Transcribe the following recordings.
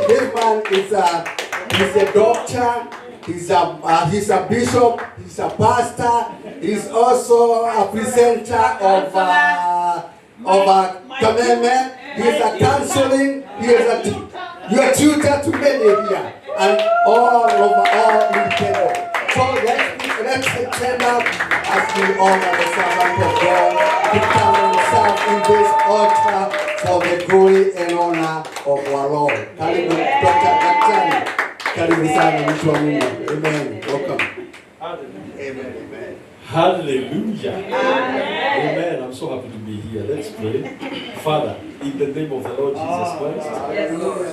this man is he's a doctor, he's a bishop, he's a pastor, he's also a presenter of Kameme. He's a counseling, he is a tutor to many here, and all independent. So let's stand up as we honor the servant of God to come and serve in this altar for the glory and honor of our Lord. Karibu Dr. Daktari. Karibu sana mtu wa Mungu. Amen. Welcome. Amen. Amen. Hallelujah. Amen. I'm so happy to be here. Let's pray. Father, in the name of the Lord Jesus Christ,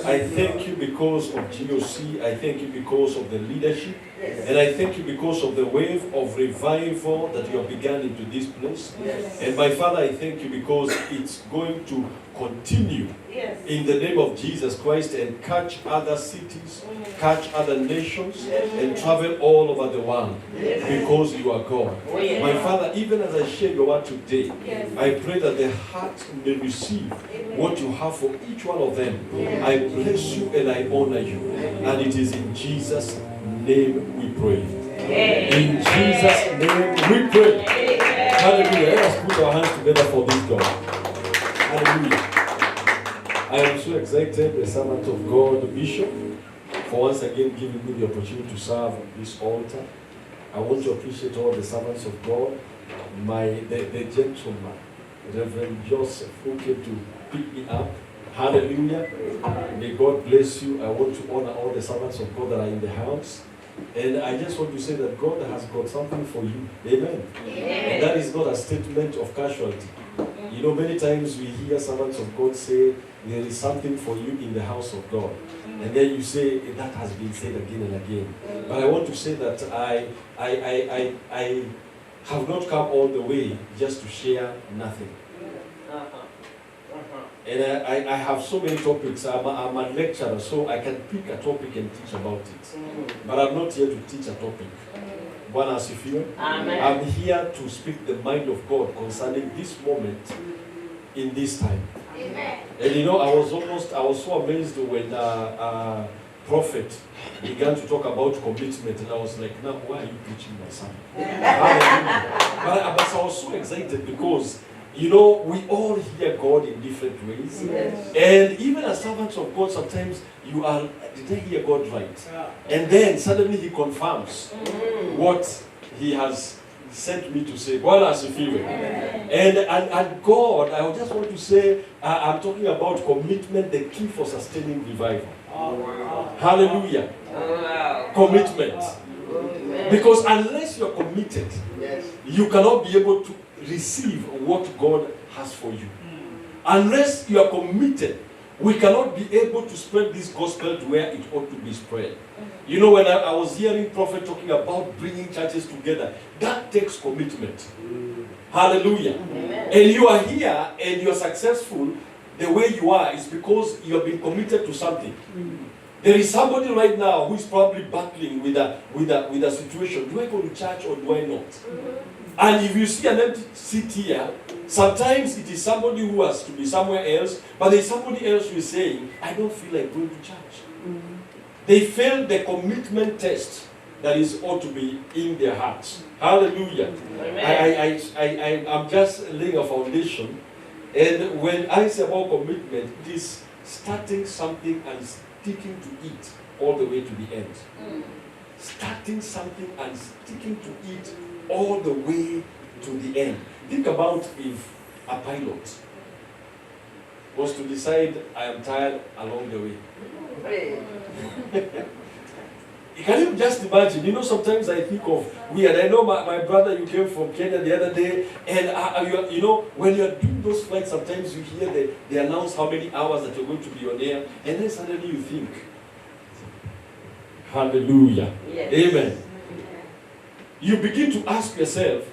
I thank you because of GOC. I thank you because of the leadership. And I thank you because of the wave of revival that you have begun into this place. And my Father, I thank you because it's going to continue in the name of Jesus Christ and catch other cities, catch other nations, and travel all over the world because you are God. My Father, even as I share your word today, I pray that the heart may receive what you have for each one of them. I bless you and I honor you. And it is in Jesus' name we pray. In Jesus' name we pray. Hallelujah. Let us put our hands together for this God. Hallelujah. I am so excited, the servant of God, the Bishop, for once again giving me the opportunity to serve on this altar. I want to appreciate all the servants of God, the gentleman, Reverend Joseph, who came to pick me up. Hallelujah. May God bless you. I want to honor all the servants of God that are in the house. And I just want to say that God has got something for you. Amen. And that is not a statement of casualty. You know, many times we hear servants of God say, there is something for you in the house of God. And then you say, that has been said again and again. But I want to say that I have not come all the way just to share nothing. And I have so many topics. I'm a lecturer, so I can pick a topic and teach about it. But I'm not here to teach a topic. Bwana asifiwe. I'm here to speak the mind of God concerning this moment in this time. Amen. And you know, I was so amazed when prophet began to talk about commitment, and I was like, now why are you preaching my son? but I was so excited because, you know, we all hear God in different ways. And even as servants of God, sometimes you are, did I hear God right? And then suddenly he confirms what he has sent me to say. God has fulfilled. And God, I just want to say, I'm talking about commitment, the key for sustaining revival. Hallelujah. Commitment. Because unless you're committed, you cannot be able to receive what God has for you. Unless you are committed, we cannot be able to spread this gospel to where it ought to be spread. You know, when I was hearing prophet talking about bringing churches together, that takes commitment. Hallelujah. And you are here and you are successful the way you are is because you have been committed to something. There is somebody right now who is probably battling with a situation. Do I go to church or do I not? And if you see an empty seat here, sometimes it is somebody who has to be somewhere else, but there is somebody else who is saying, I don't feel like going to church. They failed the commitment test that is ought to be in their hearts. Hallelujah. I'm just laying a foundation. And when I say about commitment, it is starting something and sticking to it all the way to the end. Starting something and sticking to it all the way to the end. Think about if a pilot was to decide, I am tired along the way. Can you just imagine? You know, sometimes I think of weird. I know my brother, you came from Kenya the other day, and you know, when you're doing those flights, sometimes you hear they announce how many hours that you're going to be on air, and then suddenly you think, hallelujah. Yes. Amen. You begin to ask yourself,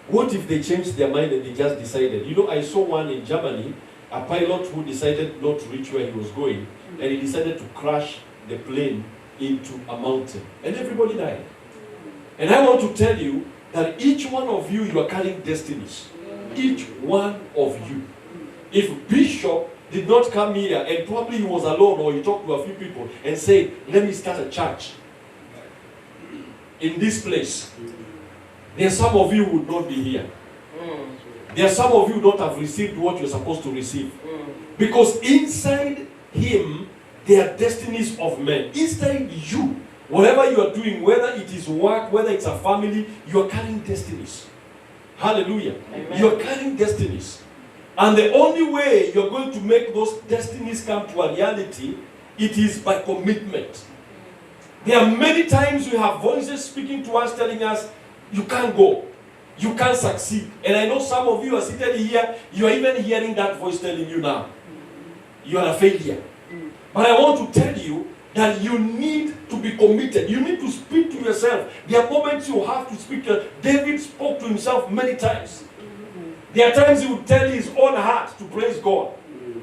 what if they changed their mind and they just decided? You know, I saw one in Germany, a pilot who decided not to reach where he was going, and he decided to crash the plane into a mountain, and everybody died. And I want to tell you that each one of you are carrying destinies. Each one of you. If Bishop did not come here and probably he was alone or he talked to a few people and said, let me start a church in this place, there are some of you who would not be here. There are some of you who don't have received what you're supposed to receive. Because inside him, there are destinies of men. Inside you, whatever you are doing, whether it is work, whether it's a family, you are carrying destinies. Hallelujah. Amen. You are carrying destinies. And the only way you're going to make those destinies come to a reality, it is by commitment. There are many times we have voices speaking to us, telling us, you can't go. You can't succeed. And I know some of you are seated here, you are even hearing that voice telling you now, you are a failure. But I want to tell you that you need to be committed. You need to speak to yourself. There are moments you have to speak. David spoke to himself many times. There are times he would tell his own heart to praise God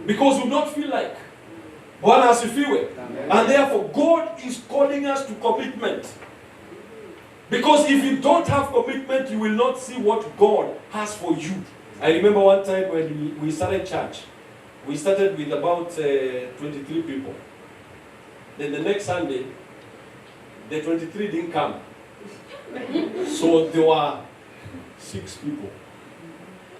because he would not feel like. Bwana asifiwe. And therefore, God is calling us to commitment. Because if you don't have commitment, you will not see what God has for you. I remember one time when we started church. We started with about 23 people. Then the next Sunday, the 23 didn't come. So there were 6 people.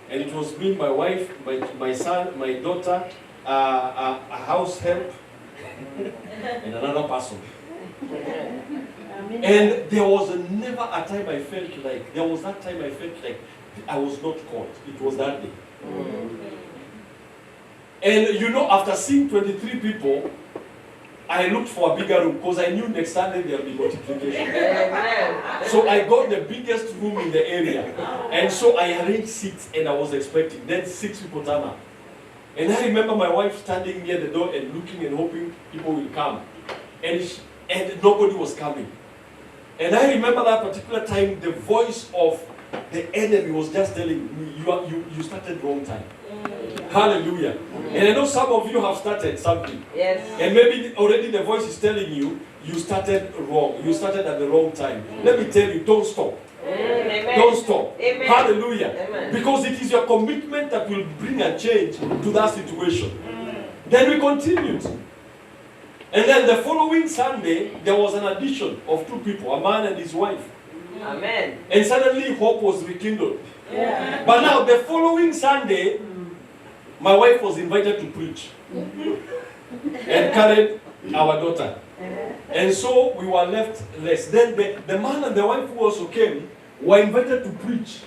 And it was me, my wife, my son, my daughter, a house help, and another person. And there was never a time I felt like, there was that time I felt like I was not called. It was that day. And you know, after seeing 23 people, I looked for a bigger room because I knew next Sunday there would be multiplication. So I got the biggest room in the area. And so I arranged seats and I was expecting. Then 6 people turn up. And I remember my wife standing near the door and looking and hoping people will come. And nobody was coming. And I remember that particular time, the voice of the enemy was just telling me, you started wrong time. Hallelujah. And I know some of you have started something. Yes. And maybe already the voice is telling you, you started wrong. You started at the wrong time. Let me tell you, don't stop. Amen. Don't stop. Amen. Hallelujah. Amen. Because it is your commitment that will bring a change to that situation. Then we continued. And then the following Sunday, there was an addition of 2 people, a man and his wife. Amen. And suddenly hope was rekindled. Yeah. But now the following Sunday, my wife was invited to preach and carried our daughter. And so we were left less. Then the man and the wife who also came were invited to preach.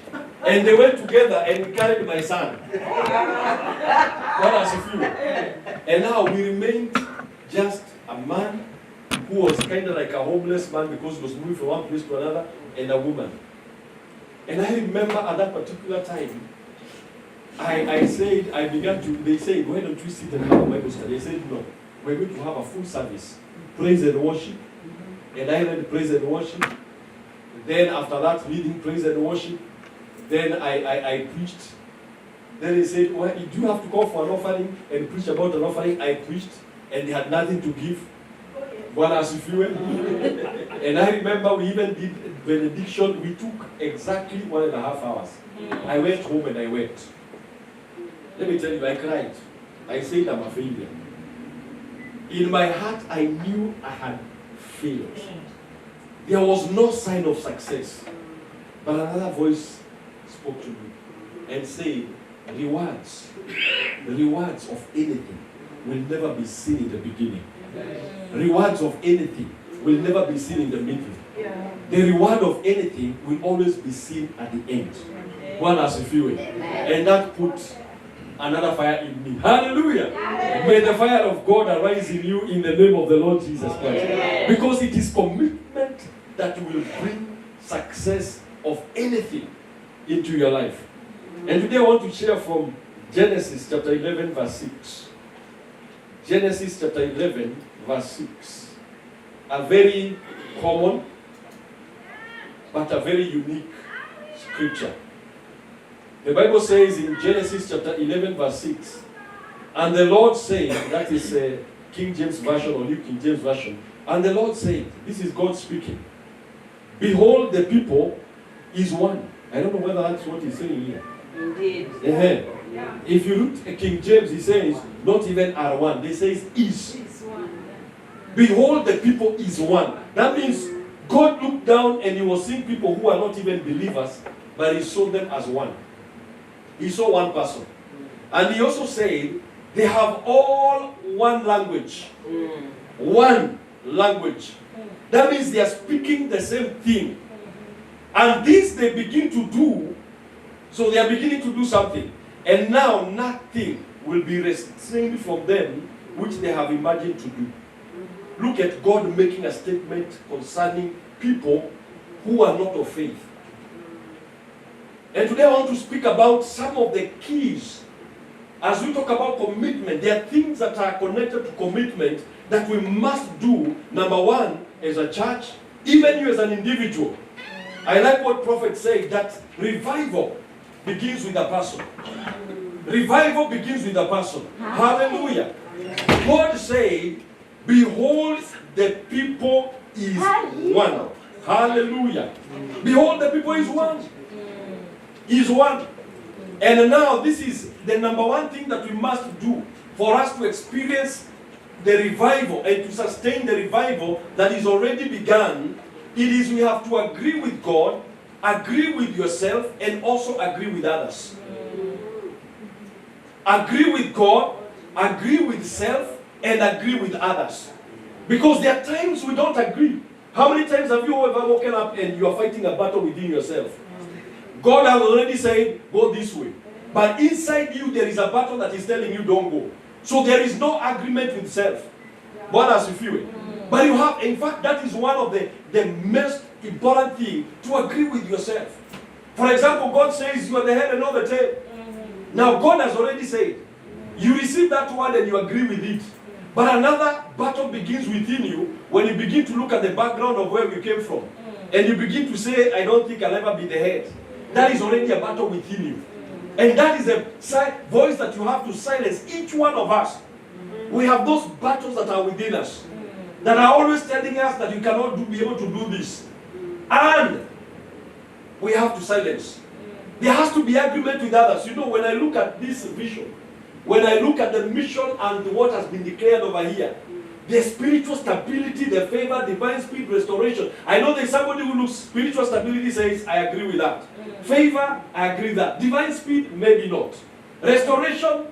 And they went together and carried my son. What else if you? And now we remained just a man who was kind of like a homeless man because he was moving from one place to another, and a woman. And I remember at that particular time, they said, why don't you sit and have a Bible study? I said, no, we're going to have a full service, praise and worship. And I read praise and worship. Then after that, reading praise and worship, then I preached. Then they said, well, do you have to call for an offering and preach about an offering? I preached, and they had nothing to give. And I remember we even did benediction. We took exactly 1.5 hours. I went home and I wept. Let me tell you, I cried. I said I'm a failure. In my heart, I knew I had failed. There was no sign of success. But another voice spoke to me and said, the rewards of anything will never be seen in the beginning. Rewards of anything will never be seen in the middle. The reward of anything will always be seen at the end. One as a few. And that put another fire in me. Hallelujah. May the fire of God arise in you in the name of the Lord Jesus Christ. Because it is commitment that will bring success of anything into your life. And today I want to share from Genesis chapter 11 verse 6. Genesis chapter 11 verse 6. A very common but a very unique scripture. The Bible says in Genesis chapter 11 verse 6, and the Lord said, that is King James Version or New King James Version, and the Lord said, this is God speaking, behold, the people is one. I don't know whether that's what he's saying here. Indeed. If you look at King James, he says, not even are one. They say is. Behold, the people is one. That means God looked down and he was seeing people who are not even believers, but he saw them as one. He saw one person. And he also said, they have all one language. One language. That means they are speaking the same thing. And this they begin to do, so they are beginning to do something. And now nothing will be restrained from them which they have imagined to do. Look at God making a statement concerning people who are not of faith. And today I want to speak about some of the keys. As we talk about commitment, there are things that are connected to commitment that we must do. Number one, as a church, even you as an individual. I like what prophet said, that revival begins with a person. Revival begins with a person. Hallelujah. God said, behold, the people is one. Hallelujah. Behold, the people is one. Is one. And now this is the number one thing that we must do for us to experience the revival and to sustain the revival that is already begun. It is we have to agree with God, agree with yourself, and also agree with others. Agree with God, agree with self, and agree with others. Because there are times we don't agree. How many times have you ever woken up and you are fighting a battle within yourself? God has already said, go this way. But inside you, there is a battle that is telling you, don't go. So there is no agreement with self. God has revealed it. But you have, in fact, that is one of the most important things, to agree with yourself. For example, God says you are the head and not the tail. Now, God has already said, you receive that word and you agree with it. But another battle begins within you when you begin to look at the background of where we came from. And you begin to say, I don't think I'll ever be the head. That is already a battle within you. And that is a voice that you have to silence. Each one of us. We have those battles that are within us, that are always telling us that you cannot be able to do this. And we have to silence. There has to be agreement with others. You know, when I look at this vision, when I look at the mission and what has been declared over here, the spiritual stability, the favor, divine speed, restoration. I know there's somebody who looks spiritual stability, says, I agree with that. Favor, I agree with that. Divine speed, maybe not. Restoration,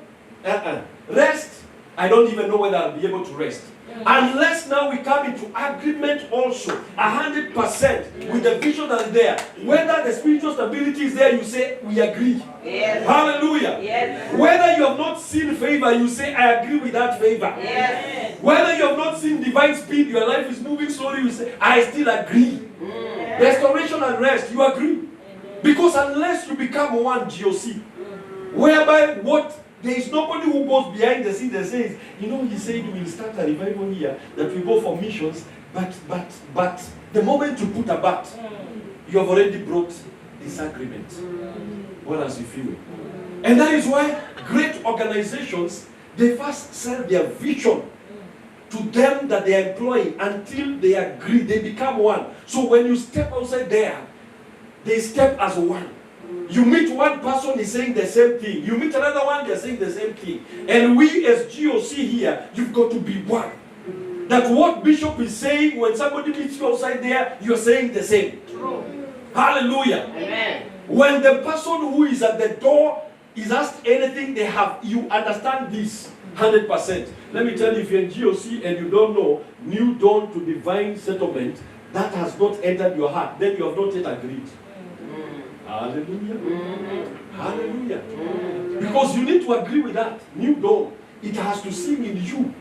rest, I don't even know whether I'll be able to rest. Unless now we come into agreement also, 100% with the vision that's there. Whether the spiritual stability is there, you say, we agree. Yes. Hallelujah. Yes. Whether you have not seen favor, you say, I agree with that favor. Yes. Whether you have not seen divine speed, your life is moving slowly, you say, I still agree. Yes. Restoration and rest, you agree. Because unless you become one GOC, whereby there is nobody who goes behind the scenes and says, you know, he said we'll start a revival here, that we go for missions, but the moment you put a but, you have already brought disagreement. What does you feel? And that is why great organizations, they first sell their vision to them that they are employing until they agree, they become one. So when you step outside there, they step as one. You meet one person, he's saying the same thing. You meet another one, they're saying the same thing. And we as GOC here, you've got to be one. That what Bishop is saying, when somebody meets you outside there, you're saying the same. True. Hallelujah. Amen. When the person who is at the door is asked anything, you understand this 100%. Let me tell you, if you're in GOC and you don't know, new dawn to divine settlement, that has not entered your heart, then you have not yet agreed. Hallelujah. Mm-hmm. Hallelujah. Mm-hmm. Because you need to agree with that. New dawn. It has to sing in you.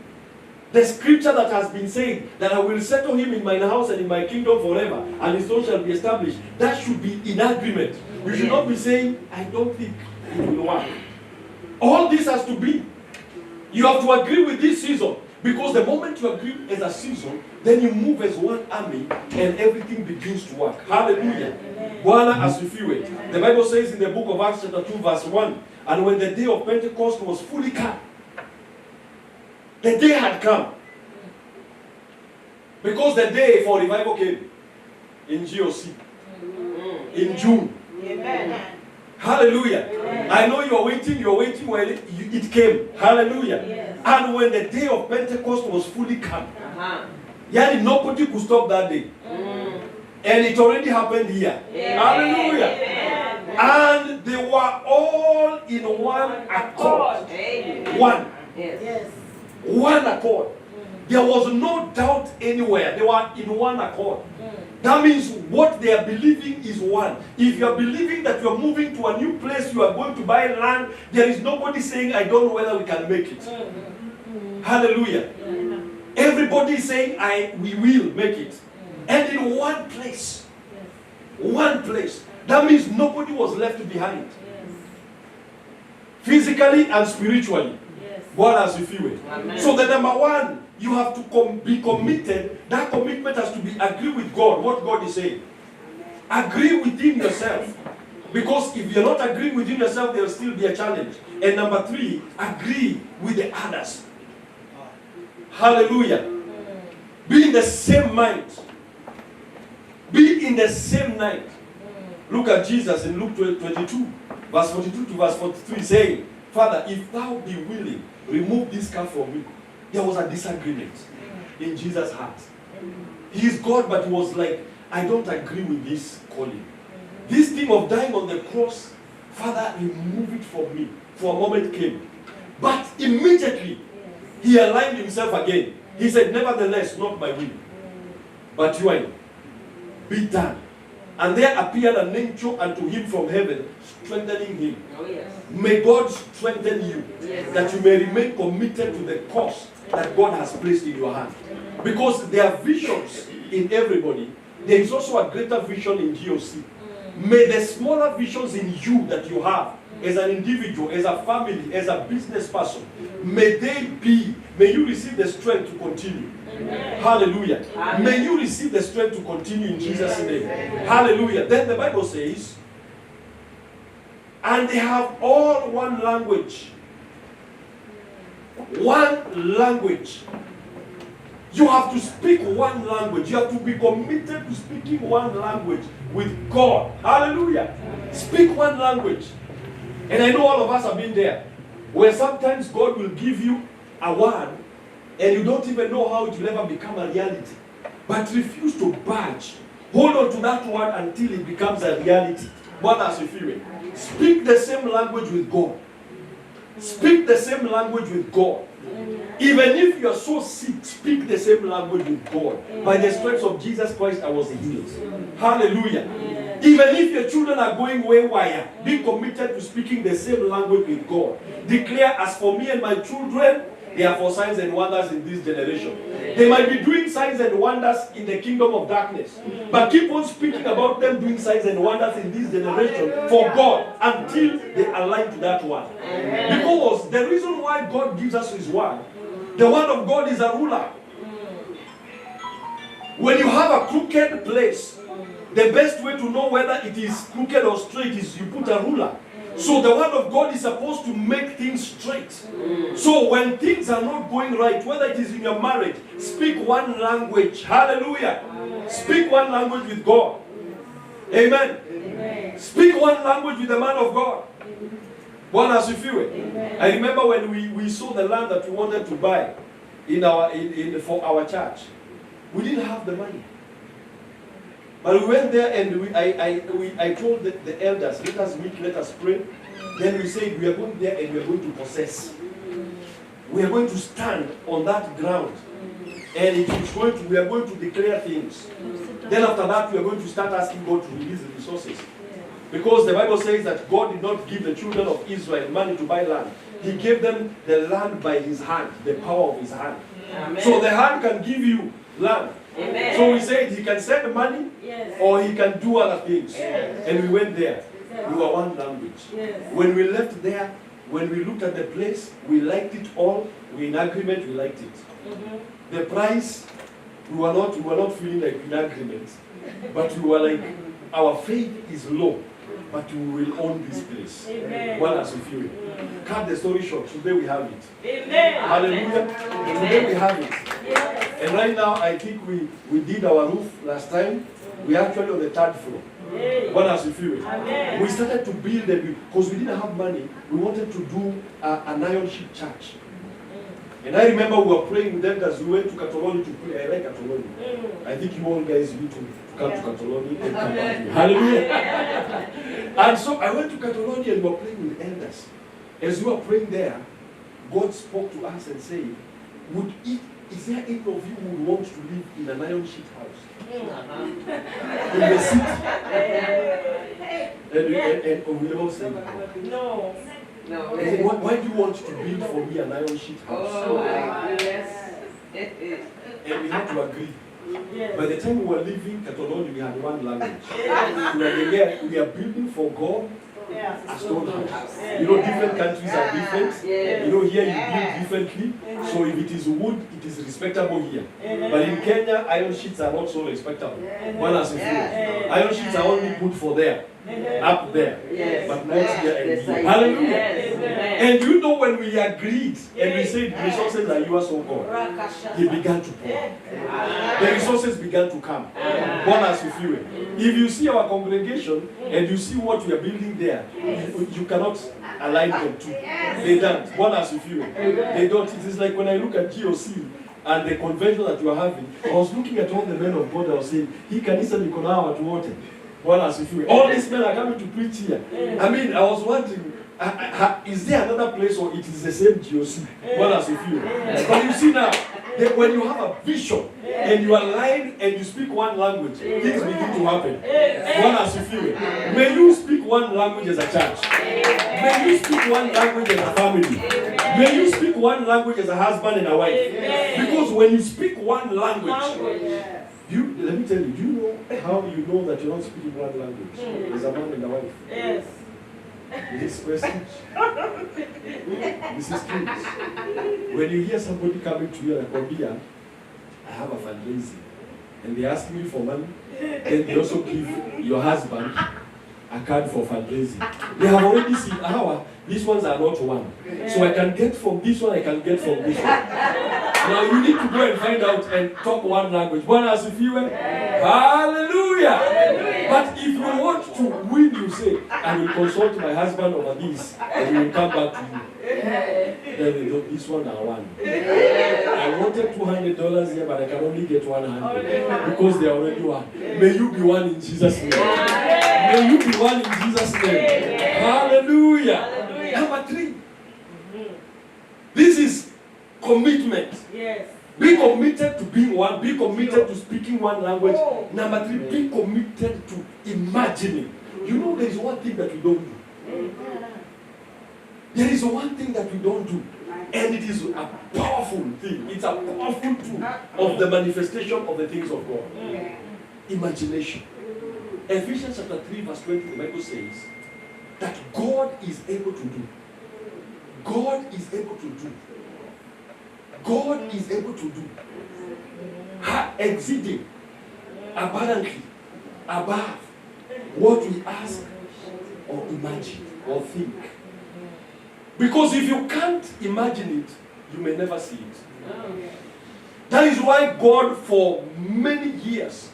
The scripture that has been said, that I will settle him in my house and in my kingdom forever, and his throne shall be established. That should be in agreement. You should not be saying, I don't think it will work. All this has to be. You have to agree with this season. Because the moment you agree as a season, then you move as one army and everything begins to work. Hallelujah. Bwana asifiwe. The Bible says in the book of Acts chapter 2 verse 1, and when the day of Pentecost was fully come, the day had come. Because the day for revival came in GOC. In June. Hallelujah. I know you're waiting when it came. Hallelujah. Yes. And when the day of Pentecost was fully come, yani nobody could stop that day. And it already happened here. Hallelujah. And they were all in one accord. One. Yes. One accord. There was no doubt anywhere. They were in one accord. That means what they are believing is one. If you are believing that you are moving to a new place, you are going to buy land, there is nobody saying, I don't know whether we can make it. Hallelujah. Everybody is saying, we will make it. And in one place. One place. That means nobody was left behind. Physically and spiritually. God has refueled. So the number one, you have to be committed. That commitment has to be agree with God, what God is saying. Agree within yourself. Because if you're not agreeing within yourself, there will still be a challenge. And number three, agree with the others. Hallelujah. Be in the same mind. Be in the same mind. Look at Jesus in Luke 22, verse 42 to verse 43, saying, Father, if thou be willing, remove this cup from me. There was a disagreement in Jesus' heart. He is God, but he was like, I don't agree with this calling. This thing of dying on the cross, Father, remove it from me. For a moment came. But immediately, he aligned himself again. He said, nevertheless, not my will, but yours be done. And there appeared an angel unto him from heaven, strengthening him. May God strengthen you, that you may remain committed to the cause that God has placed in your hand. Because there are visions in everybody. There is also a greater vision in GOC. May the smaller visions in you that you have, as an individual, as a family, as a business person, may you receive the strength to continue. Amen. Hallelujah. Amen. May you receive the strength to continue in Jesus' name. Amen. Hallelujah. Then the Bible says, and they have all one language. One language. You have to speak one language. You have to be committed to speaking one language with God. Hallelujah. Speak one language. And I know all of us have been there, where sometimes God will give you a word and you don't even know how it will ever become a reality. But refuse to budge. Hold on to that word until it becomes a reality. What does it feel? Speak the same language with God. Speak the same language with God. Even if you are so sick, speak the same language with God. By the stripes of Jesus Christ, I was healed. Hallelujah. Even if your children are going wayward, be committed to speaking the same language with God. Declare, as for me and my children, they are for signs and wonders in this generation. They might be doing signs and wonders in the kingdom of darkness, but keep on speaking about them doing signs and wonders in this generation for God until they align to that one. Because the reason why God gives us His word, the word of God is a ruler. When you have a crooked place, the best way to know whether it is crooked or straight is you put a ruler. So the word of God is supposed to make things straight. So when things are not going right, whether it is in your marriage, speak one language. Hallelujah. Speak one language with God. Amen. Speak one language with the man of God. One as you feel it. I remember when we saw the land that we wanted to buy for our church. We didn't have the money. But we went there and I told the elders, let us meet, let us pray. Then we said, we are going there and we are going to possess. We are going to stand on that ground. And we are going to declare things. Then after that, we are going to start asking God to release the resources. Because the Bible says that God did not give the children of Israel money to buy land. He gave them the land by His hand, the power of His hand. Amen. So the hand can give you land. Amen. So we said He can send money, or He can do other things. And we went there. We were one language. When we left there, when we looked at the place, we liked it all. We in agreement, we liked it. The price, we were not feeling like in agreement. But we were like, our faith is low, but we will own this place. Well, as we feel it. Cut the story short. Today we have it. Amen. Hallelujah. Today we have it. And right now, I think we did our roof last time. We are actually on the 3rd floor. What else if you? We started to build it because we didn't have money. We wanted to do an iron sheet church. And I remember we were praying with them as we went to Catalonia to pray. I like Catalonia. I think you all guys need to come to Catalonia and come back here. Hallelujah. And so I went to Catalonia and we were praying with elders. As we were praying there, God spoke to us and said, is there any of you who would want to live in an iron sheet house? In the city? And we all said, no. No. Said, why do you want to build for me an iron sheet house? Oh my goodness. And we had to agree. Yes. By the time we were leaving Catalonia, we had one language. We are building for God a stone house. You know, different countries are different. You know, here you build differently. So if it is wood, it is respectable here. But in Kenya, iron sheets are not so respectable. Iron sheets are only good for there. Up there, but not here and here. Hallelujah. And you know, when we agreed and we said resources are yours, oh God, He began to pour. The resources began to come. If you see our congregation and you see what we are building there, you cannot align them to. They don't. They don't. It is like when I look at GOC and the convention that you are having, I was looking at all the men of God. I was saying, He can easily go now at water. All these men are coming to preach here. I mean, I was wondering, is there another place or it is the same GOC? But you see now, when you have a vision and you align and you speak one language, things begin to happen. May you speak one language as a church. May you speak one language as a family. May you speak one language as a husband and a wife. Because when you speak one language, let me tell you, do you know how you know that you're not speaking one language? As a man and a wife. Yes. This question. This is true. When you hear somebody coming to you like, Obia, I have a fundraising, and they ask me for money, then they also give your husband a card for fundraising. They have already seen how these ones are not one. So I can get from this one, I can get from this one. Now you need to go and find out and talk one language. Hallelujah! But if you want to win, you say, I will consult my husband over this, and he will come back to you. Then this one are one. I wanted $200 here, but I can only get 100 because they are already one. May you be one in Jesus' name. May you be one in Jesus' name. Hallelujah. Number 3. This is commitment. Yes. Be committed to being one. Be committed to speaking one language. Number 3, be committed to imagining. You know, there is one thing that we don't do. There is one thing that we don't do. And it is a powerful thing. It's a powerful tool of the manifestation of the things of God. Imagination. Ephesians chapter 3 verse 20, the Bible says that God is able to do. God is able to do. God is able to do. Exceeding, abundantly, above what we ask or imagine or think. Because if you can't imagine it, you may never see it. That is why God for many years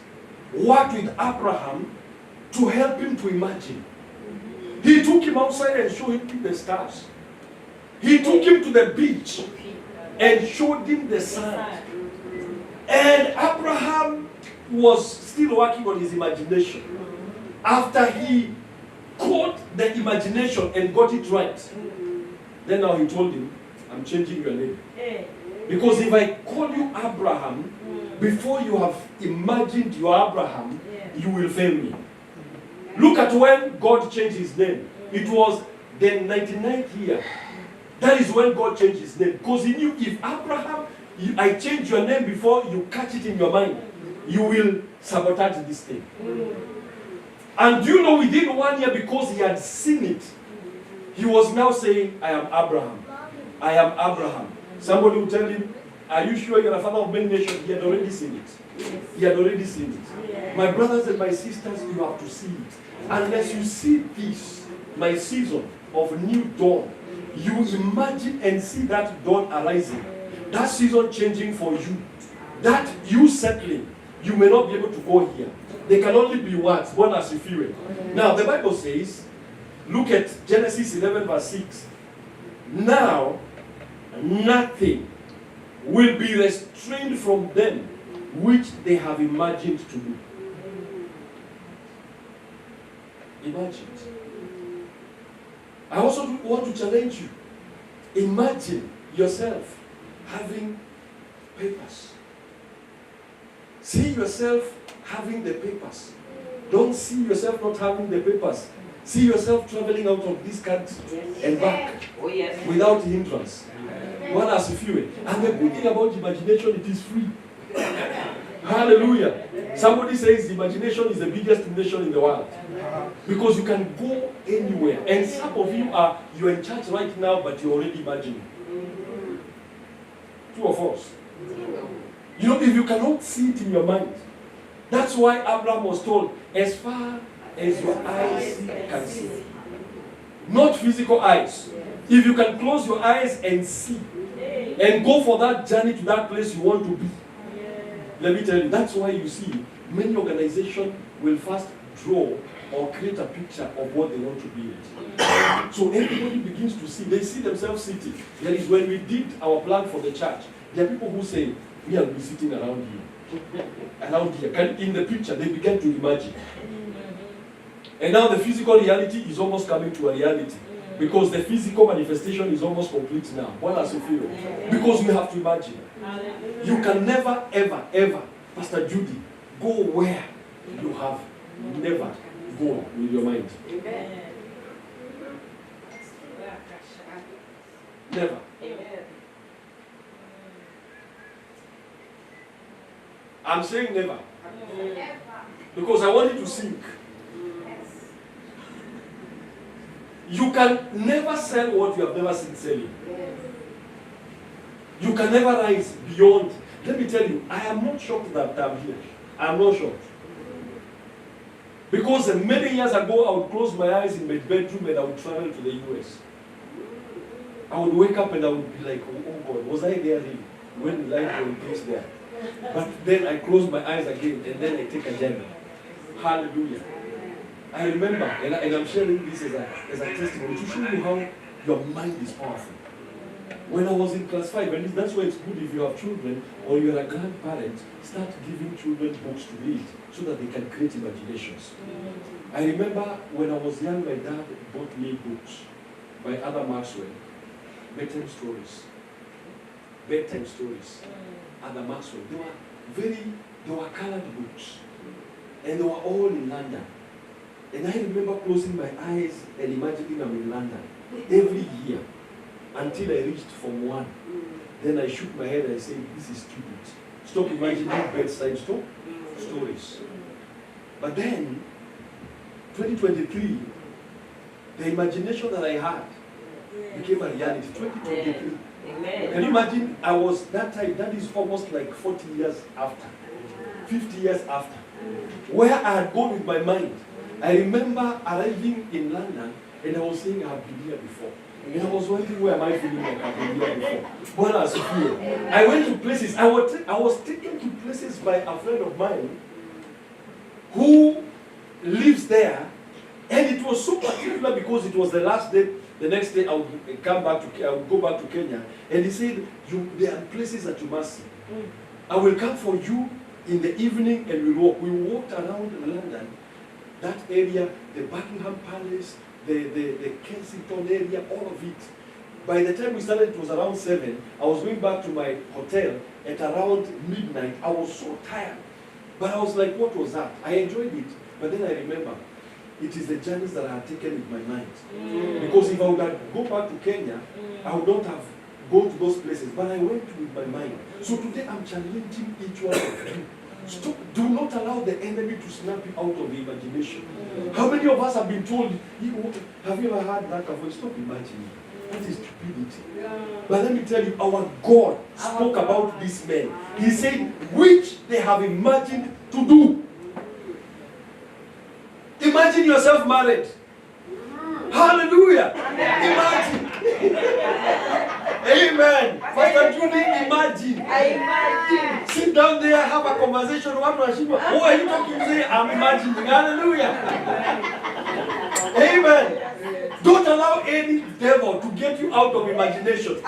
worked with Abraham to help him to imagine. He took him outside and showed him the stars. He took him to the beach and showed him the sand. And Abraham was still working on his imagination. After he caught the imagination and got it right, then now he told him, I'm changing your name. Because if I call you Abraham, before you have imagined your Abraham, you will fail me. Look at when God changed his name. It was the 99th year. That is when God changed his name. Because he knew if Abraham, I change your name before you catch it in your mind, you will sabotage this thing. And you know, within 1 year, because he had seen it, he was now saying, I am Abraham. I am Abraham. Somebody will tell him, are you sure you're a father of many nations? He had already seen it. Yes. He had already seen it. Yes. My brothers and my sisters, you have to see it. Unless you see this, my season of new dawn, you imagine and see that dawn arising. That season changing for you. that you settling, you may not be able to go here. They can only be words, one as if you were. Now, the Bible says, look at Genesis 11 verse 6. Now, nothing will be restrained from them which they have imagined to do. Imagine. I also want to challenge you. Imagine yourself having papers. See yourself having the papers. Don't see yourself not having the papers. See yourself traveling out of this country and back without hindrance. One as a few. And the good thing about imagination, it is free. Hallelujah. Somebody says imagination is the biggest nation in the world. Because you can go anywhere. And some of you're in church right now, but you're already imagining. True or false? You know, if you cannot see it in your mind, that's why Abraham was told, as far as your eyes can see. Not physical eyes. If you can close your eyes and see, and go for that journey to that place you want to be, let me tell you, that's why you see many organizations will first draw or create a picture of what they want to be. So everybody begins to see, they see themselves sitting. That is when we did our plan for the church. There are people who say, we will be sitting around here. Around here. In the picture, they began to imagine. And now the physical reality is almost coming to a reality. Because the physical manifestation is almost complete now. What does it feel? Because you have to imagine. You can never, ever, ever, Pastor Judy, go where you have never gone with your mind. Never. I'm saying never. Because I want you to think. You can never sell what you have never seen selling. You can never rise beyond. Let me tell you, I am not shocked that I'm here. I am not shocked. Because many years ago, I would close my eyes in my bedroom and I would travel to the US. I would wake up and I would be like, oh God, was I there really? When did I go place there? But then I close my eyes again and then I take a journey. Hallelujah. I remember, and I'm sharing this as a testimony to show you how your mind is powerful. When I was in class 5, and that's why it's good if you have children or you're a grandparent, start giving children books to read so that they can create imaginations. I remember when I was young, my dad bought me books by Ada Maxwell, bedtime stories. Bedtime stories. Ada Maxwell. They were colored books. And they were all in London. And I remember closing my eyes and imagining I'm in London every year until I reached Form 1. Then I shook my head and said, this is stupid. Stop imagining bedside stories. But then, 2023, the imagination that I had became a reality. 2023. Can you imagine? I was that time, that is almost like 40 years after, 50 years after, where I had gone with my mind. I remember arriving in London and I was saying I have been here before. And I was wondering where am I feeling like I've been here before. When I was here, I went to places, I was taken to places by a friend of mine who lives there, and it was so particular because it was the last day. The next day I would go back to Kenya, and he said, there are places that you must see. I will come for you in the evening and we walk. We walked around London. That area, the Buckingham Palace, the Kensington area, all of it. By the time we started, it was around 7. I was going back to my hotel at around midnight. I was so tired. But I was like, what was that? I enjoyed it. But then I remember, it is the journeys that I had taken with my mind. Because if I would have gone back to Kenya, I would not have gone to those places. But I went with my mind. So today I'm challenging each one of you. Stop. Do not allow the enemy to snap you out of the imagination. How many of us have been told, have you ever heard that voice? Stop imagining. That is stupidity. But let me tell you, our God spoke about this man. He said, which they have imagined to do. Imagine yourself married. Hallelujah. Imagine. Amen. Pastor Julie, imagine. Imagine. Sit down there, have a conversation. What are you talking? Say, I'm imagining. Hallelujah. Amen. Don't allow any devil to get you out of imagination.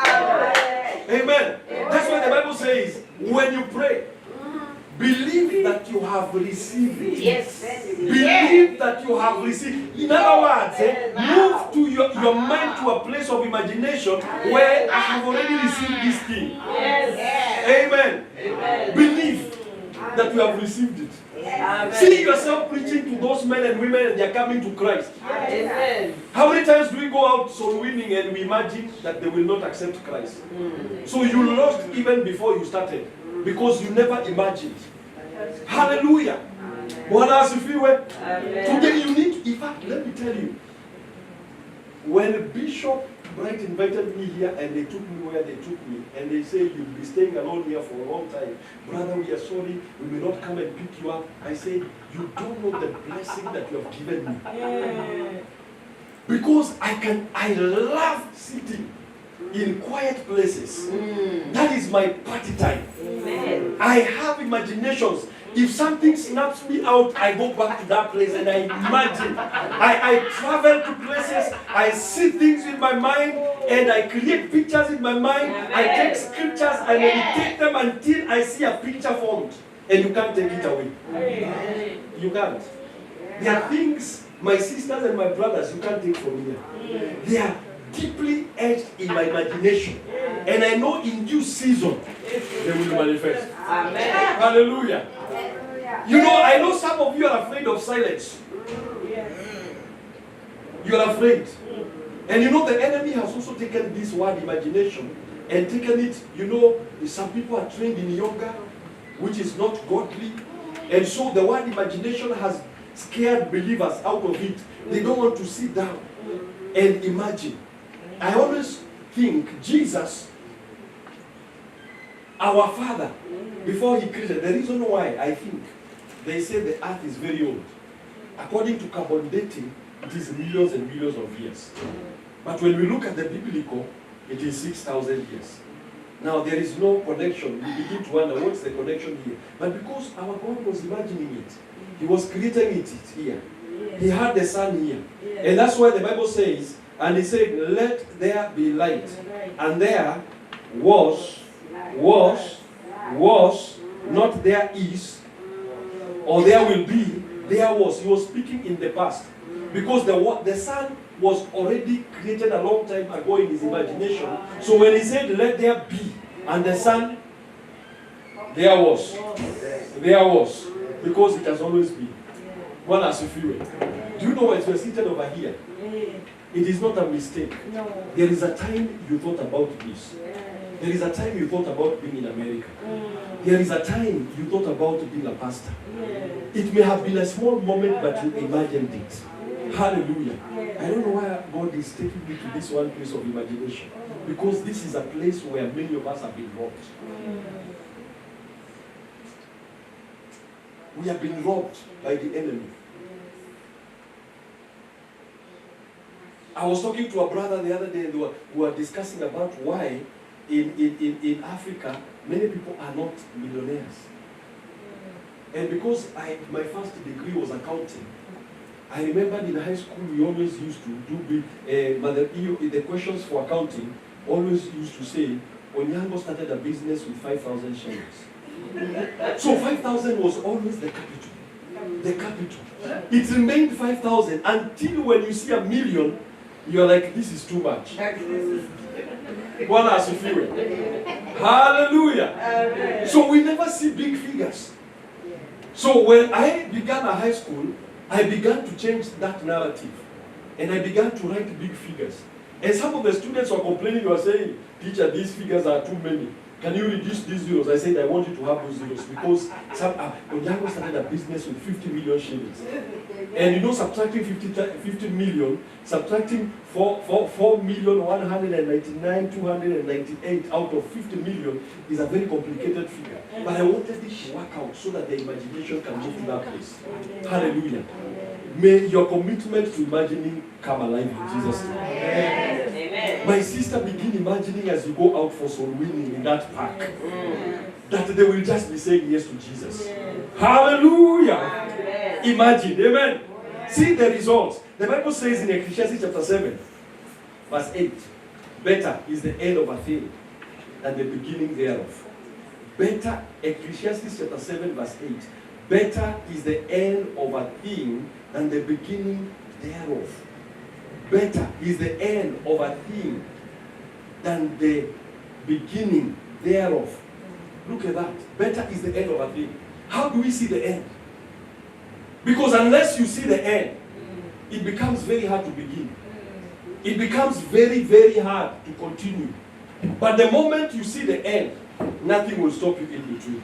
Amen. That's why the Bible says, when you pray, believe that you have received it. Yes. Believe that you have received. In other words, move to your mind to a place of imagination where I have already received this thing. Yes. Amen. Believe that you have received it. Amen. See yourself preaching to those men and women and they are coming to Christ. Amen. How many times do we go out soul winning and we imagine that they will not accept Christ? So you lost even before you started because you never imagined. Hallelujah. What else if you were? Today you need to, in fact, let me tell you, when Bishop Bright invited me here and they took me where they took me and they say you'll be staying alone here for a long time. Brother, we are sorry, we may not come and pick you up. I said, you don't know the blessing that you have given me. Yeah. Because I love sitting in quiet places. That is my party time. Amen. I have imaginations. If something snaps me out, I go back to that place and I imagine. I travel to places, I see things in my mind, and I create pictures in my mind. I take scriptures, I meditate them until I see a picture formed. And you can't take it away. You can't. There are things, my sisters and my brothers, you can't take from here. They are deeply etched in my imagination. And I know in due season, they will manifest. Amen. Hallelujah. You know, I know some of you are afraid of silence. You are afraid. And you know, the enemy has also taken this word imagination and taken it, you know, some people are trained in yoga, which is not godly. And so the word imagination has scared believers out of it. They don't want to sit down and imagine. I always think Jesus, our Father, before He created, the reason why I think they say the earth is very old. According to carbon dating, it is millions and millions of years. But when we look at the biblical, it is 6,000 years. Now there is no connection. We begin to wonder what's the connection here. But because our God was imagining it, He was creating it here. He had the sun here. And that's why the Bible says, and He said, let there be light. And there was, not there is, or there will be, there was. He was speaking in the past. Because the sun was already created a long time ago in His imagination. So when He said, let there be, and the sun, there was. There was. Because it has always been. One as if you were. Do you know as we're seated over here? It is not a mistake. No. There is a time you thought about this. There is a time you thought about being in America. There is a time you thought about being a pastor. It may have been a small moment, but you imagined it. Hallelujah. I don't know why God is taking me to this one place of imagination. Because this is a place where many of us have been robbed. We have been robbed by the enemy. I was talking to a brother the other day, we were discussing about why in Africa, many people are not millionaires. And because my first degree was accounting, I remember in high school we always used to do the questions for accounting always used to say, Onyango started a business with 5,000 shillings. So 5,000 was always the capital. The capital. It remained 5,000 until when you see 1 million, you're like, this is too much. One has to feel it. Hallelujah. So we never see big figures. So when I began a high school, I began to change that narrative. And I began to write big figures. And some of the students were complaining, you were saying, teacher, these figures are too many. Can you reduce these zeros? I said, I want you to have those zeros because Onyango started a business with 50 million shillings. And you know, subtracting 50 million, subtracting 4,199,298 out of 50 million is a very complicated figure. But I wanted it to work out so that the imagination can move to that place. Hallelujah. May your commitment to imagining come alive in Jesus' name. Amen. My sister, begin imagining as you go out for soul winning in that park, that they will just be saying yes to Jesus. Hallelujah. Imagine, amen. See the results. The Bible says in Ecclesiastes chapter 7, verse 8, better is the end of a thing than the beginning thereof. Better, Ecclesiastes chapter 7, verse 8, better is the end of a thing than the beginning thereof. Better is the end of a thing than the beginning thereof. Look at that. Better is the end of a thing. How do we see the end? Because unless you see the end, it becomes very hard to begin. It becomes very, very hard to continue. But the moment you see the end, nothing will stop you in between.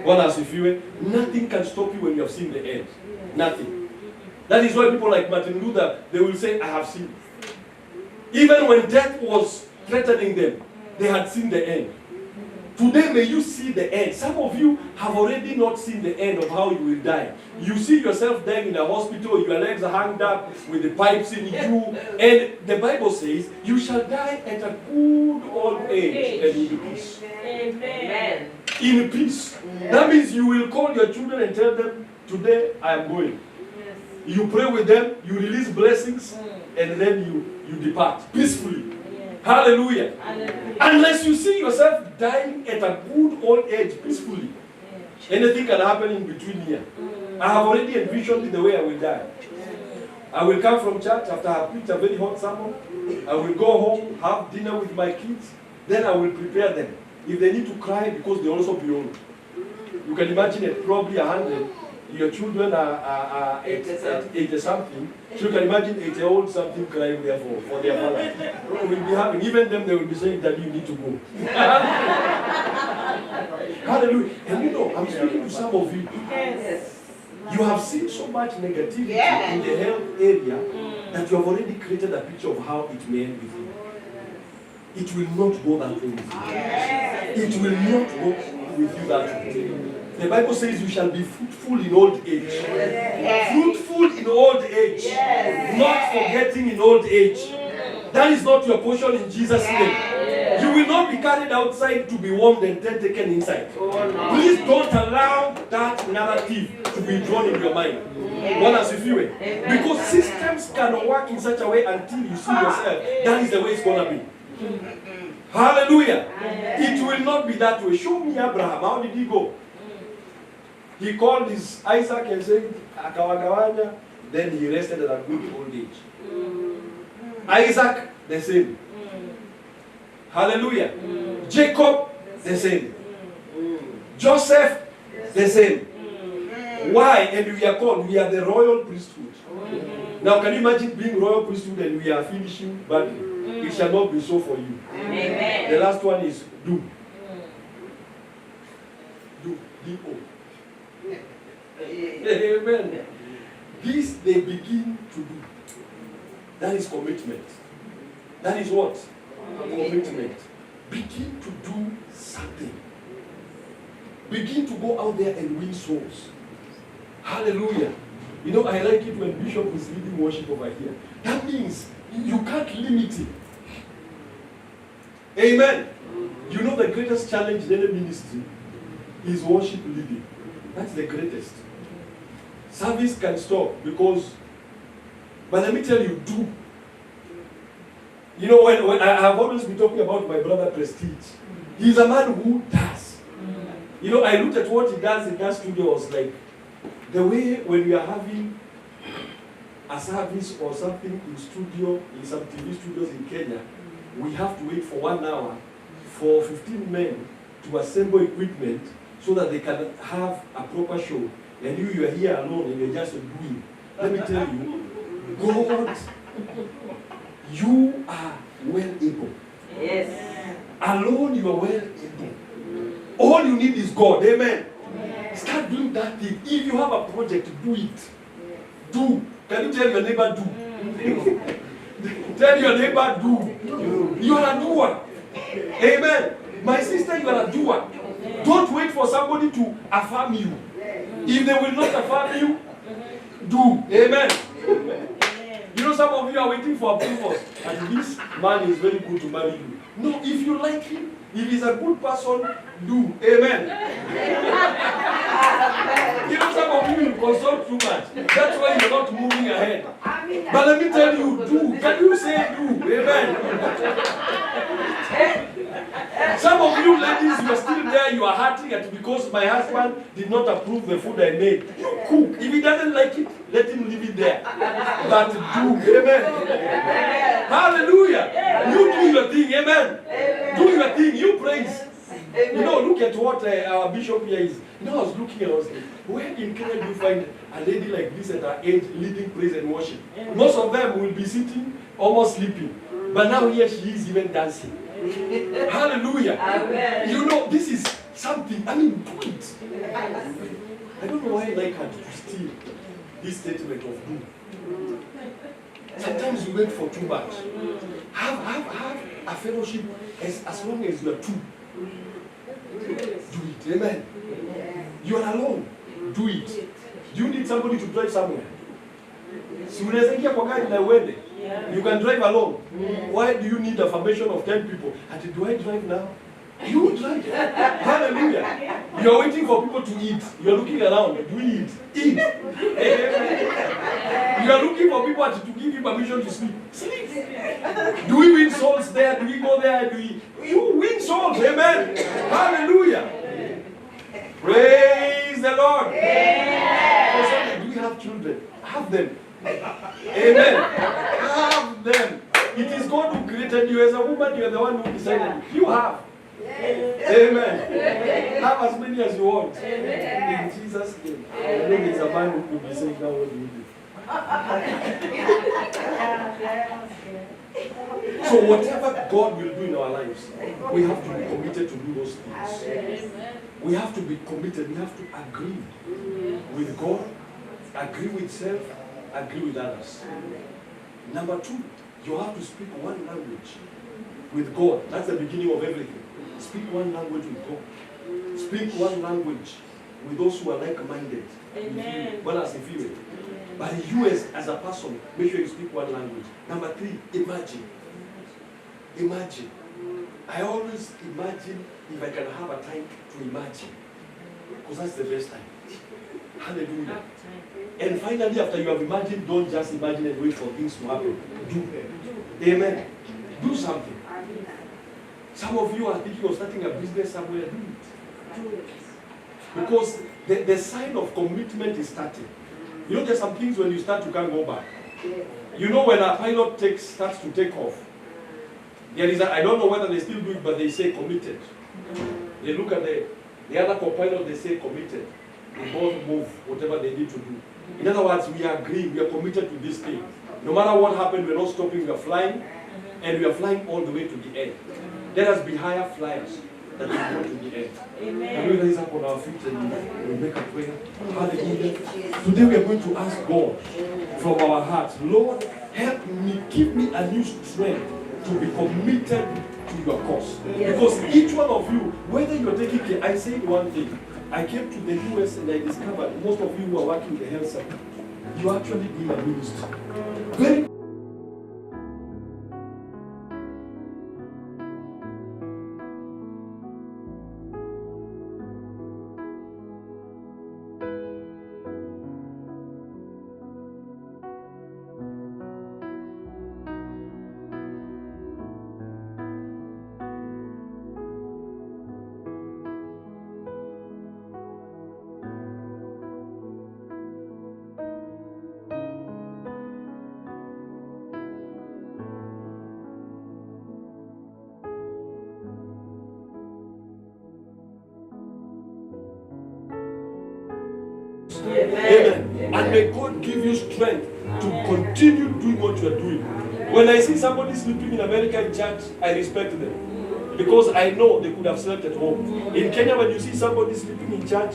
One as if you nothing can stop you when you have seen the end. Nothing. That is why people like Martin Luther, they will say, I have seen. Even when death was threatening them, they had seen the end. Today, may you see the end. Some of you have already not seen the end of how you will die. You see yourself dying in a hospital, your legs are hanged up with the pipes in you, and the Bible says, you shall die at a good old age and in peace. Amen. In peace. That means you will call your children and tell them, today I am going. You pray with them, you release blessings, and then you depart peacefully. Hallelujah. Hallelujah. Unless you see yourself dying at a good old age peacefully. Anything can happen in between here. I have already envisioned the way I will die. I will come from church after I have preached a very hot sermon. I will go home, have dinner with my kids. Then I will prepare them. If they need to cry, because they also be old. You can imagine it, probably 100. Your children are 80 something. So you can imagine 80-year-old something crying there for their father. We'll be having, even them, they will be saying that you need to go. Hallelujah. And you know, I'm speaking to some of you. Yes. You have seen so much negativity in the health area that you have already created a picture of how it may end with you. It will not go that way with you. It will not go with you that way. The Bible says you shall be fruitful in old age. Fruitful in old age. Not forgetting in old age. That is not your portion in Jesus' name. You will not be carried outside to be warmed and then taken inside. Please don't allow that narrative to be drawn in your mind. One as if you were. Because systems can work in such a way until you see yourself. That is the way it's going to be. Hallelujah. It will not be that way. Show me Abraham. How did he go? He called his Isaac and said, Akawagawanya. Then he rested at a good old age. Isaac, the same. Hallelujah. Jacob, the same. Joseph, the same. Why? And we are called, we are the royal priesthood. Now can you imagine being royal priesthood and we are finishing badly? It shall not be so for you. Amen. The last one is do. Do. D-O. Amen. This they begin to do. That is commitment. That is what? Commitment. Begin to do something. Begin to go out there and win souls. Hallelujah. You know, I like it when Bishop is leading worship over here. That means you can't limit it. Amen. You know the greatest challenge in any ministry is worship leading. That's the greatest. Service can stop because, but let me tell you, do. You know, when I have always been talking about my brother Prestige. He's a man who does. You know, I looked at what he does in that studio. I was like, the way when we are having a service or something in studio, in some TV studios in Kenya, we have to wait for 1 hour for 15 men to assemble equipment so that they can have a proper show. And you are here alone and you're just doing. Let me tell you, God, you are well able. Yes. Alone you are well able. All you need is God. Amen. Start doing that thing. If you have a project, do it. Do. Can you tell your neighbor do? Tell your neighbor do. You are a doer. Amen. My sister, you are a doer. Don't wait for somebody to affirm you. If they will not affirm you, do. Amen. You know, know, some of you are waiting for approvals, and this man is very good to marry you. No, if you like him, if he's a good person, do. Amen. You know, some of you consult too much. That's why you're not moving ahead. But let me tell you, do. Can you say do? Amen. Some of you ladies, you are still there, you are hurting at because my husband did not approve the food I made. You cook. If he doesn't like it, let him leave it there. But do. Amen. Hallelujah. You do your thing. Amen. Do your thing. You praise. You know, look at what our bishop here is. You know, I was looking and I was like, where in Kenya do you find a lady like this at her age leading praise and worship? Most of them will be sitting, almost sleeping. But now here she is even dancing. Hallelujah. Amen. You know, this is something, I mean, do it. I don't know why I like her to steal this statement of do. Sometimes you wait for too much. Have a fellowship as long as you are two. Do it. Amen. You are alone. Do it. Do you need somebody to drive somewhere? You can drive alone. Why do you need a formation of 10 people? And do I drive now? You drive. Hallelujah. You are waiting for people to eat. You are looking around. Do we eat? Eat. You are looking for people to give you permission to sleep. Sleep. Do we win souls there? Do we go there? You win souls. Amen. Hallelujah. Praise the Lord. Amen. Do we have children? Have them. Amen. Have them. It is God who created you. As a woman, you are the one who decided. You have. Amen. Have as many as you want. In Jesus' name. I know there's a man who could be saying, now what do you do? So whatever God will do in our lives, we have to be committed to do those things. We have to be committed. We have to agree with God, agree with self, agree with others. Number 2, you have to speak one language with God. That's the beginning of everything. Speak one language with God. Speak one language with those who are like-minded. Amen. Well, as if you. But you as a person, make sure you speak one language. Number 3, imagine. Imagine. I always imagine if I can have a time to imagine. Because that's the best time. Hallelujah. And finally, after you have imagined, don't just imagine and wait for things to happen. Do. Amen. Do something. Some of you are thinking of starting a business somewhere. Do it. Because the sign of commitment is starting. You know, there's some things when you start, you can't go back. You know, when a pilot starts to take off, there is I don't know whether they still do it, but they say committed. They look at the other co-pilot, they say committed. They both move whatever they need to do. In other words, we agree, we are committed to this thing. No matter what happens, we're not stopping, we are flying, and we are flying all the way to the end. Let us be higher flyers that will go to the end. Amen. Can we raise up on our feet and we make a prayer? Hallelujah. Today we are going to ask God from our hearts, Lord, help me, give me a new strength to be committed to your cause. Yes. Because each one of you, whether you're taking care, I said one thing. I came to the US and I discovered most of you who are working in the health sector, you actually doing a ministry. Very Amen. And may God give you strength to continue doing what you are doing. When I see somebody sleeping in America in church, I respect them. Because I know they could have slept at home. In Kenya, when you see somebody sleeping in church,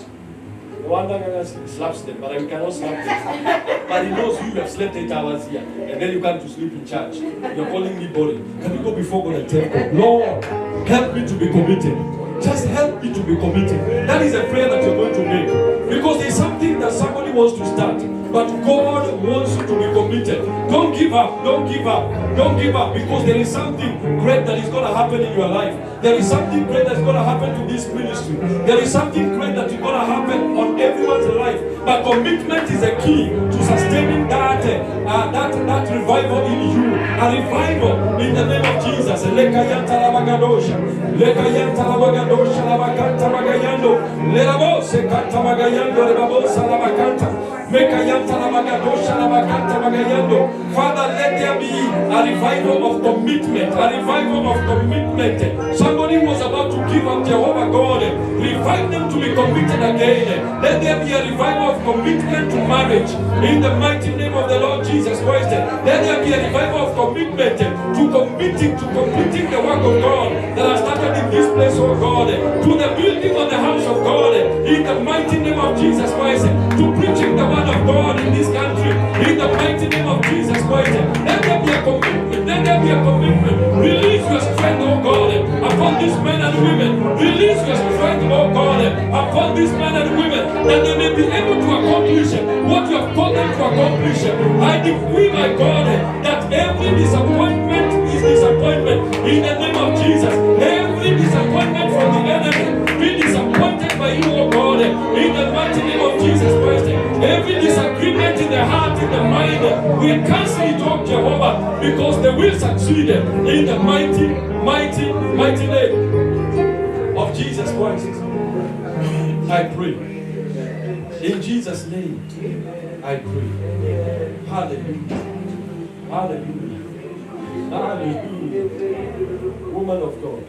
one guy slaps them, but we cannot slap them. But he knows you have slept 8 hours here, and then you come to sleep in church. You're calling me boring. Can we go before God and tell God, Lord, help me to be committed. Just help me to be committed. That is a prayer that you're going to make. Because there's something that somebody wants to start. But God wants you to be committed. Don't give up. Don't give up. Don't give up, because there is something great that is going to happen in your life. There is something great that's going to happen to this ministry. There is something great that is going to happen on everyone's life. But commitment is a key to sustaining that revival in you. A revival in the name of Jesus. Lekayanta labagadosha. Lekayanta labagadosha labakanta magayando. Lerabose kanta magayando lerabose labakanta. Father, let there be a revival of commitment. A revival of commitment. Somebody was about to give up Jehovah God. Revive them to be committed again. Let there be a revival of commitment to marriage. In the mighty name of the Lord Jesus Christ. Let there be a revival of commitment to completing the work of God that has started in this place, oh God. To the building of the house of God. In the mighty name of Jesus Christ. To preaching the word of God in this country, in the mighty name of Jesus Christ. Let there be a commitment. Let there be a commitment. Release your strength, oh God, upon these men and women. Release your strength, oh God, upon these men and women, that they may be able to accomplish what you have called them to accomplish. I decree, my God, that every disappointment is disappointment in the name of Jesus. Every disappointment from the enemy, be disappointed by you, oh God, in the mighty name of Jesus Christ. Every disagreement in the heart, in the mind, we cancel it, oh Jehovah, because they will succeed in the mighty, mighty, mighty name of Jesus Christ. I pray. In Jesus' name, I pray. Hallelujah. Hallelujah. Hallelujah. Woman of God.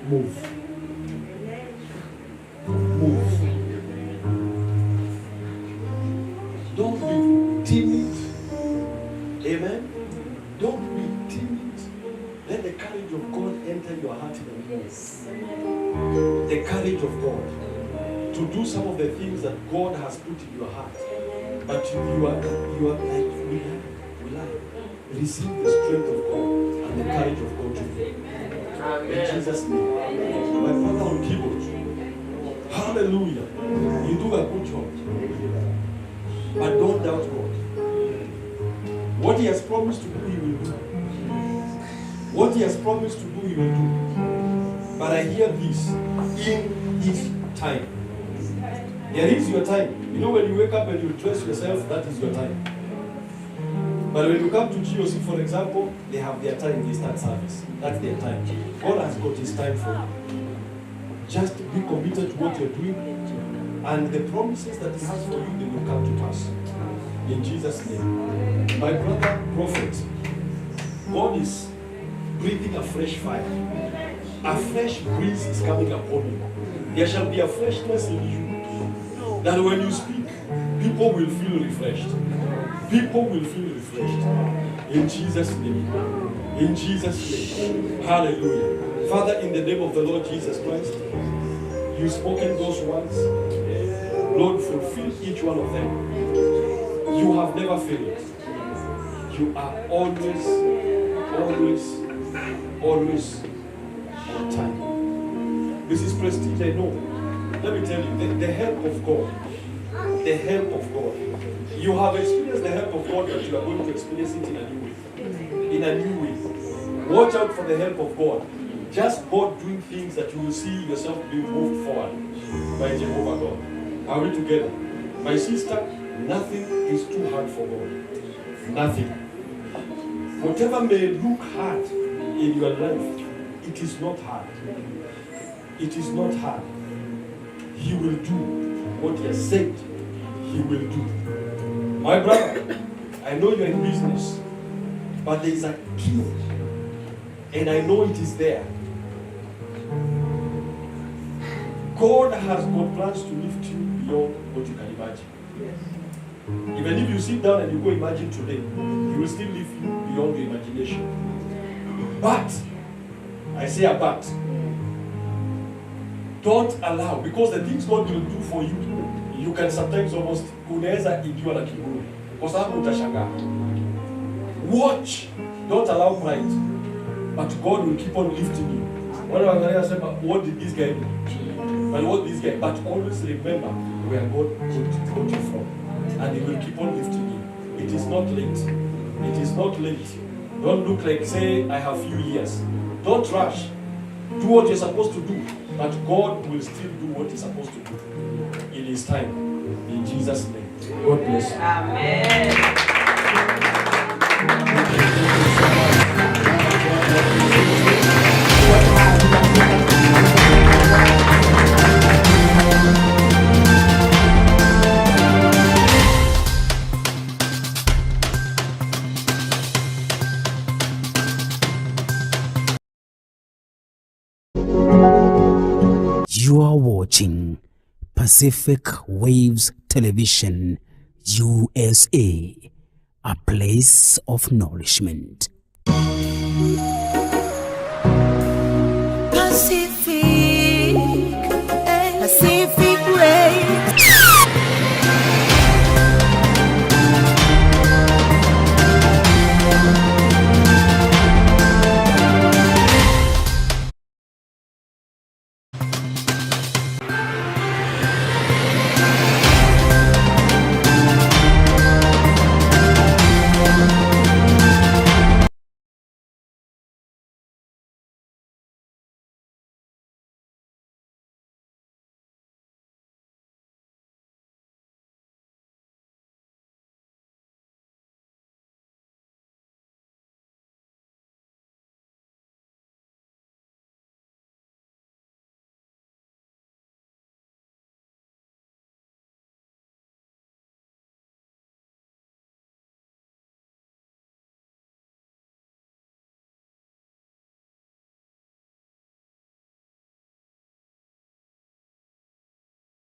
Move. Move. Don't be timid. Amen. Don't be timid. Let the courage of God enter your heart in the name. The courage of God to do some of the things that God has put in your heart. But you are like, will I receive the strength of God and the courage of God to you. In Jesus' name. My brother on keyboard. Hallelujah. You do a good job. But don't doubt God. What He has promised to do, He will do. What He has promised to do, He will do. But I hear this, in His time. There is your time. You know, when you wake up and you dress yourself, that is your time. But when you come to GOC, for example, they have their time, they start service. That's their time. God has got His time for you. Just be committed to what you're doing, and the promises that He has for you, they will come to pass. In Jesus' name. My brother, prophet, God is breathing a fresh fire. A fresh breeze is coming upon you. There shall be a freshness in you, that when you speak, people will feel refreshed. People will feel refreshed. In Jesus' name. In Jesus' name. Hallelujah. Father, in the name of the Lord Jesus Christ, you've spoken those words. Lord, fulfill each one of them. You have never failed. You are always on time. This is prestige, I know. Let me tell you, the help of God. The help of God. You have experienced the help of God, but you are going to experience it in a new way. In a new way. Watch out for the help of God. Just God doing things that you will see yourself being moved forward by Jehovah God. Are we together? My sister, nothing is too hard for God. Nothing. Whatever may look hard in your life, it is not hard. It is not hard. He will do what He has said He will do. My brother, I know you're in business, but there is a key, and I know it is there. God has got plans to lift you beyond what you can imagine. Yes. Even if you sit down and you go imagine today, He will still lift you beyond your imagination. But, I say a but, don't allow, because the things God will do for you, you can sometimes almost unaweza ikiwa na kiburi, kwa sababu utashangaa. Watch, don't allow pride, but God will keep on lifting you. What did this guy do? But what this guy, but always remember where God got you from. And He will keep on lifting you. It is not late. It is not late. Don't look like, say, I have few years. Don't rush. Do what you're supposed to do. But God will still do what He's supposed to do in His time. In Jesus' name. God bless you. Amen. You are watching Pacific Waves Television, USA, a place of nourishment. Pacific